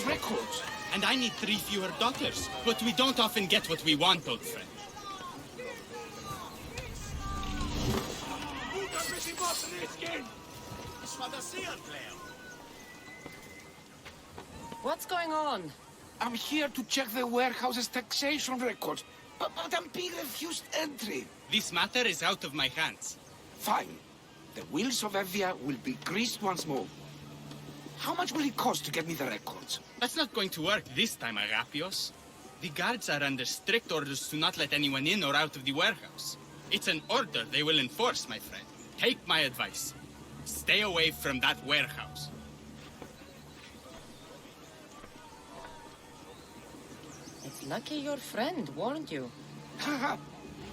those records? And I need 3 fewer daughters. But we don't often get what we want, old friend. What's going on? I'm here to check the warehouse's taxation records, but I'm being refused entry. This matter is out of my hands. Fine. The wheels of Evia will be greased once more. How much will it cost to get me the records? That's not going to work this time, Agapios. The guards are under strict orders to not let anyone in or out of the warehouse. It's an order they will enforce, my friend. Take my advice. Stay away from that warehouse. It's lucky your friend warned you. Haha.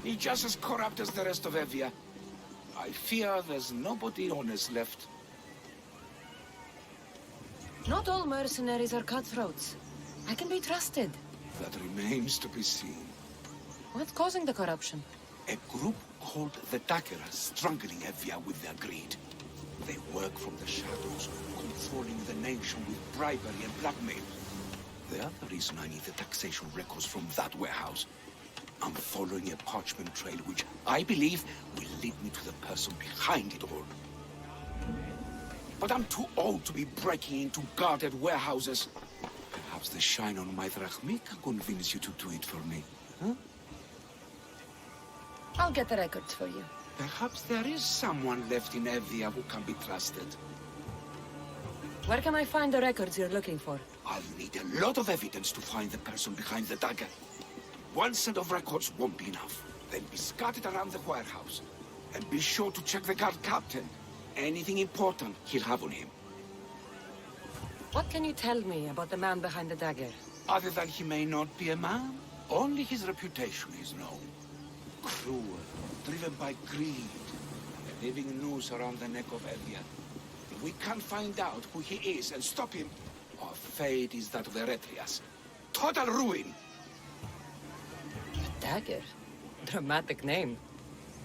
He's just as corrupt as the rest of Evia. I fear there's nobody honest left. Not all mercenaries are cutthroats. I can be trusted. That remains to be seen. What's causing the corruption? A group called the DAGGER are strangling Evia with their greed. They work from the shadows, controlling the nation with bribery and blackmail. The other reason I need the taxation records from that warehouse. I'm following a parchment trail which I believe will lead me to the person behind it all. But I'm too old to be breaking into guarded warehouses. Perhaps the shine on my drachmi can convince you to do it for me, huh? I'll get the records for you. Perhaps there is someone left in Evia who can be trusted. Where can I find the records you're looking for? I'll need a lot of evidence to find the person behind the dagger. One set of records won't be enough. They'll be scattered around the warehouse. And be sure to check the guard captain. Anything important he'll have on him. What can you tell me about the man behind the dagger? Other than he may not be a man, only his reputation is known. Cruel, driven by greed, a living noose around the neck of Evia. If we can't find out who he is and stop him, our fate is that of the Eretrias. Total ruin! Dagger? Dramatic name.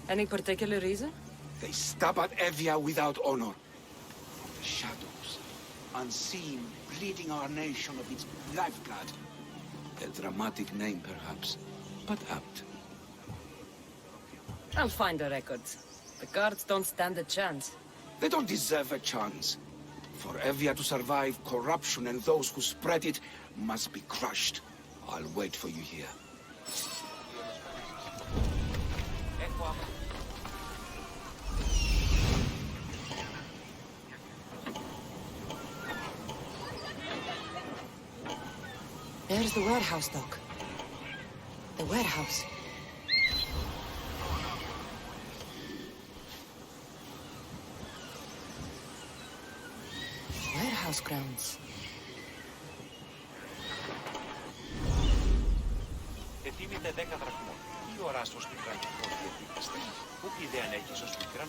Any particular reason? They stab at Evia without honor. From the shadows, unseen, bleeding our nation of its lifeblood. A dramatic name, perhaps, but apt. I'll find the records. The guards don't stand a chance. They don't deserve a chance. For Evia to survive, corruption and those who spread it must be crushed. I'll wait for you here. There's the warehouse, Doc. The warehouse. Warehouse grounds. Ετοίμητε 10 δραχμών. Τι ώρα στο σπιτράν και πώς διατύπαστε. Όποια ιδέα αν έχεις στο σπιτράν,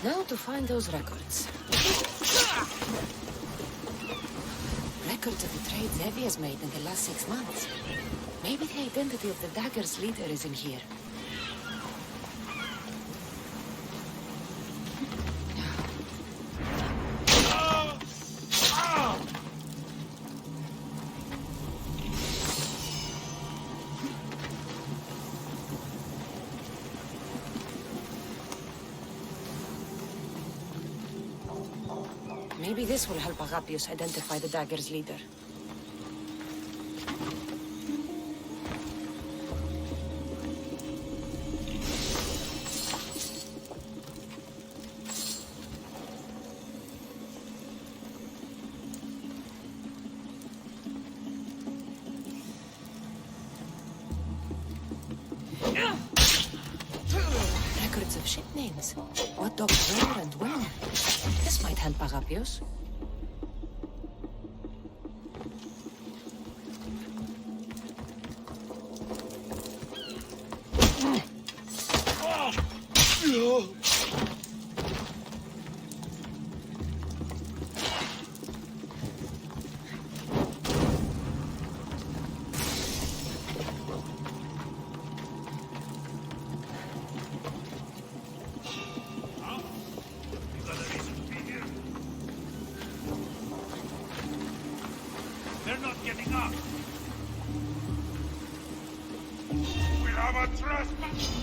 Now to find those records. Records of the trades Evie has made in the last 6 months. Maybe the identity of the Dagger's leader is in here. Maybe this will help Agapios identify the Dagger's leader. Records of ship names. What dogs were and when. This might help Agapios. No! They're not getting up. We have a trespass.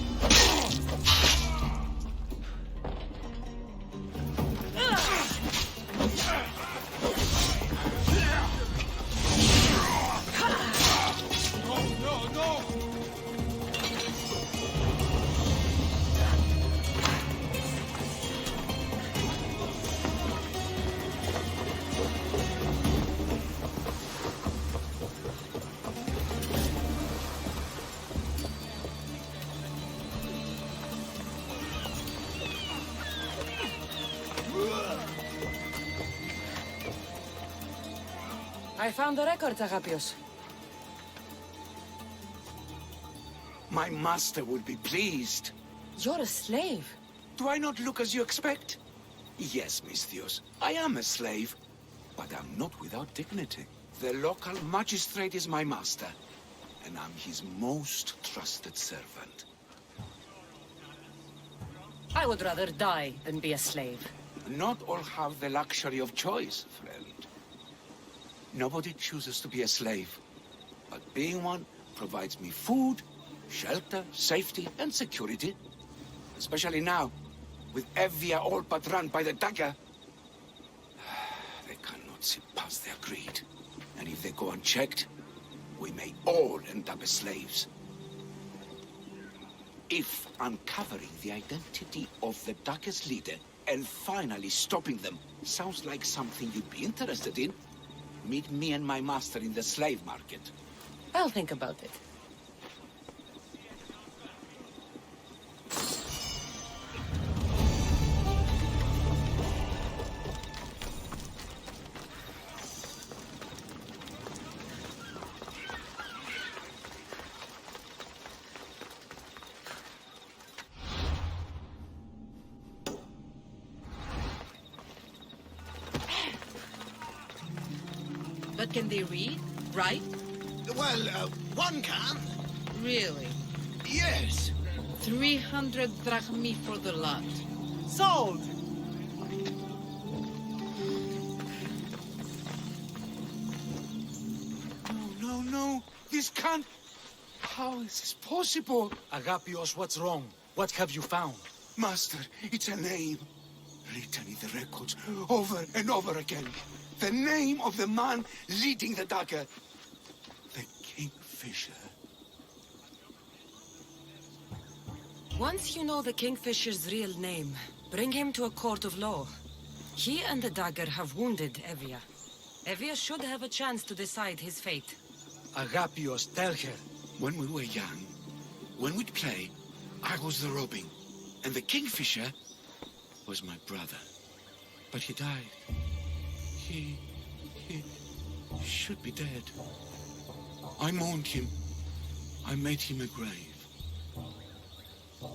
I found the record, Agapios. My master will be pleased. You're a slave. Do I not look as you expect? Yes, Misthios, I am a slave, but I'm not without dignity. The local magistrate is my master, and I'm his most trusted servant. I would rather die than be a slave. Not all have the luxury of choice, friend. Nobody chooses to be a slave, but being one provides me food, shelter, safety, and security. Especially now, with Evia all but run by the dagger. They cannot see past their greed. And if they go unchecked, we may all end up as slaves. If uncovering the identity of the dagger's leader and finally stopping them sounds like something you'd be interested in, meet me and my master in the slave market. I'll think about it. But can they read? Write? Well, one can. Really? Yes. 300 drachmi for the lot. Sold! No. This can't... How is this possible? Agapios, what's wrong? What have you found? Master, it's a name. Written in the records over and over again. The name of the man leading the dagger. The Kingfisher. Once you know the Kingfisher's real name, bring him to a court of law. He and the dagger have wounded Evia. Evia should have a chance to decide his fate. Agapios, tell her. When we were young, when we'd play, I was the robin. And the Kingfisher was my brother. But he died. He should be dead. I mourned him. I made him a grave.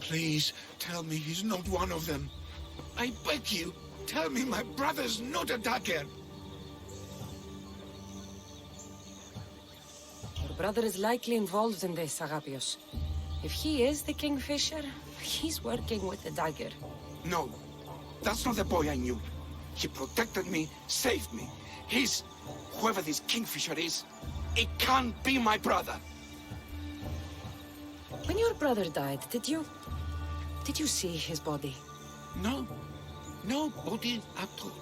Please, tell me he's not one of them. I beg you, tell me my brother's not a dagger. Your brother is likely involved in this, Agapios. If he is the Kingfisher, he's working with the dagger. No, that's not the boy I knew. He protected me, saved me. He's... whoever this Kingfisher is, it can't be my brother. When your brother died, did you see his body? No. No body at all.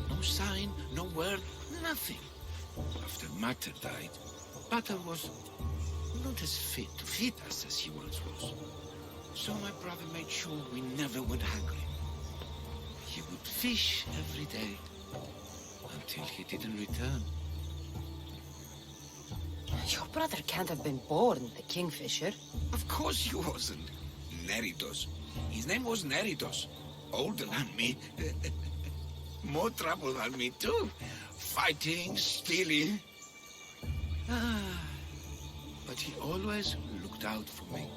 No sign, no word, nothing. After Mater died, Pater was not as fit to feed us as he once was. So my brother made sure we never went hungry. He would fish every day until he didn't return. Your brother can't have been born the Kingfisher. Of course he wasn't. Neritos. His name was Neritos. Older than me. More trouble than me too. Fighting, stealing. But he always looked out for me.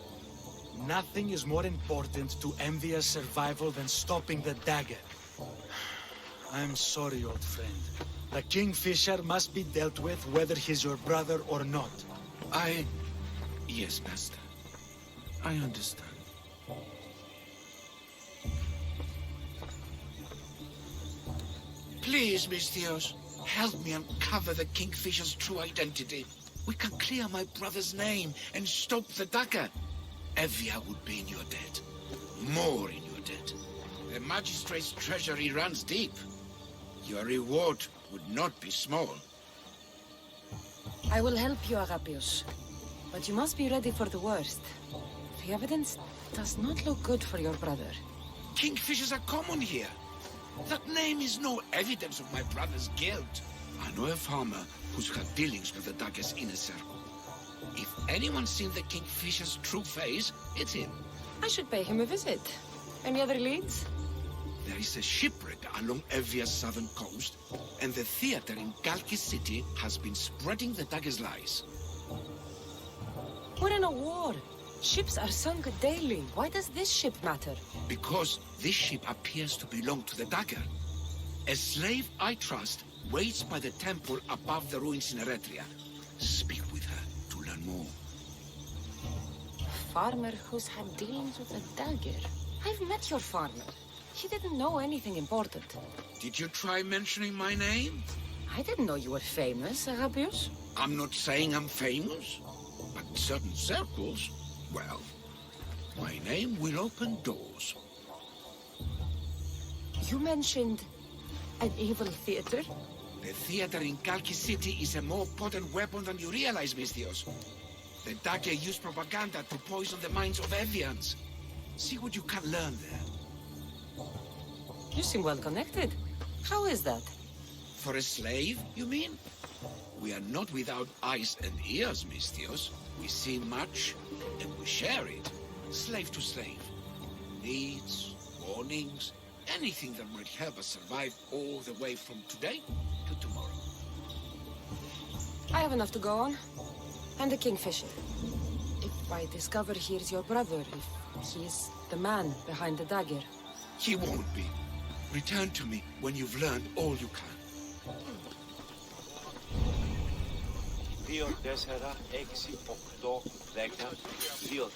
Nothing is more important to Envia's survival than stopping the dagger. I'm sorry, old friend. The Kingfisher must be dealt with whether he's your brother or not. Yes, Master. I understand. Please, Misthios, help me uncover the Kingfisher's true identity. We can clear my brother's name and stop the dagger. Evia would be in your debt. More in your debt. The magistrate's treasury runs deep. Your reward would not be small. I will help you, Agapios. But you must be ready for the worst. The evidence does not look good for your brother. Kingfishers are common here. That name is no evidence of my brother's guilt. I know a farmer who's had dealings with the dagger's inner circle. If anyone's seen the Kingfisher's true face, it's him. I should pay him a visit. Any other leads? There is a shipwreck along Evia's southern coast, and the theater in Kalki City has been spreading the dagger's lies. We're in a war. Ships are sunk daily. Why does this ship matter? Because this ship appears to belong to the dagger. A slave I trust waits by the temple above the ruins in Eretria. Speak with her to learn more. A farmer who's had dealings with a dagger. I've met your farmer. He didn't know anything important. Did you try mentioning my name? I didn't know you were famous, Agapios. I'm not saying I'm famous, but in certain circles, well, my name will open doors. You mentioned an evil theater? The theater in Kalki City is a more potent weapon than you realize, Misthios. The dagger used propaganda to poison the minds of Evians. See what you can learn there. You seem well connected. How is that? For a slave, you mean? We are not without eyes and ears, Misthios. We see much, and we share it. Slave to slave. Needs, warnings, anything that might help us survive all the way from today to tomorrow. I have enough to go on. And the Kingfisher. If I discover he's your brother, if he's the man behind the dagger. He won't be. Return to me when you've learned all you can. 2, 4, 6, 8, 10, 2, 10, 4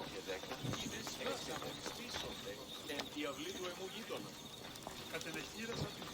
και 10. Εν διαβλήτου εμού γείτονα. Κατενεχείρασαν την